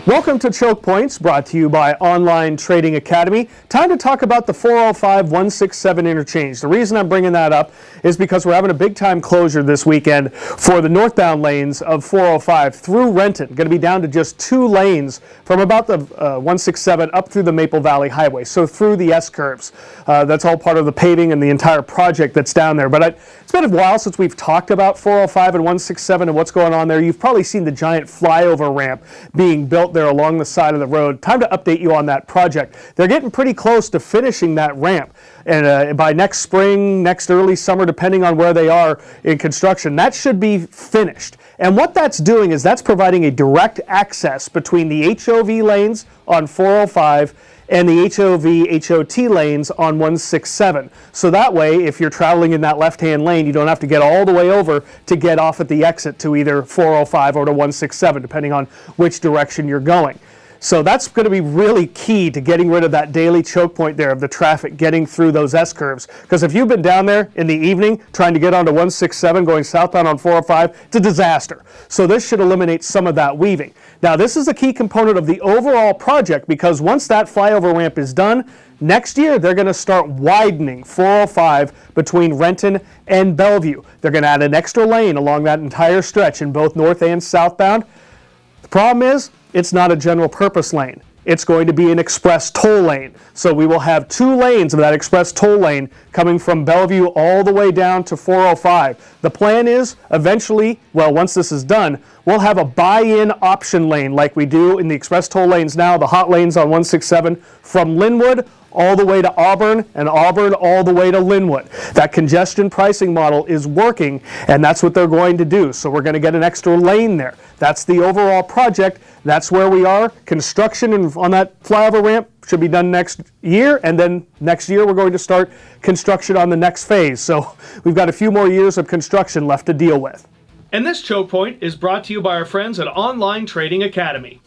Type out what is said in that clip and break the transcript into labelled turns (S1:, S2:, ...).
S1: Welcome to Chokepoints, brought to you by Online Trading Academy. Time to talk about the 405-167 interchange. The reason I'm bringing that up is because we're having a big-time closure this weekend for the northbound lanes of 405 through Renton. Going to be down to just 2 lanes from about the 167 up through the Maple Valley Highway, so through the S-curves. That's all part of the paving and the entire project that's down there. But it's been a while since we've talked about 405 and 167 and what's going on there. You've probably seen the giant flyover ramp being built there along the side of the road. Time to update you on that project. They're getting pretty close to finishing that ramp, and by next spring, next early summer, depending on where they are in construction, that should be finished. And what that's doing is that's providing a direct access between the HOV lanes on 405 and the HOV-HOT lanes on 167. So that way, if you're traveling in that left-hand lane, you don't have to get all the way over to get off at the exit to either 405 or to 167, depending on which direction you're going. So that's going to be really key to getting rid of that daily choke point there of the traffic getting through those S-curves. Because if you've been down there in the evening trying to get onto 167 going southbound on 405, it's a disaster. So this should eliminate some of that weaving. Now this is a key component of the overall project, because once that flyover ramp is done, next year they're going to start widening 405 between Renton and Bellevue. They're going to add an extra lane along that entire stretch in both north and southbound. The problem is, it's not a general purpose lane. It's going to be an express toll lane. So we will have 2 lanes of that express toll lane coming from Bellevue all the way down to 405. The plan is eventually, well, once this is done, we'll have a buy-in option lane like we do in the express toll lanes now, the hot lanes on 167 from Linwood all the way to Auburn, and Auburn all the way to Linwood. That congestion pricing model is working, and that's what they're going to do. So we're going to get an extra lane there. That's the overall project. That's where we are. Construction on that flyover ramp should be done next year, and then next year we're going to start construction on the next phase. So we've got a few more years of construction left to deal with.
S2: And this choke point is brought to you by our friends at Online Trading Academy.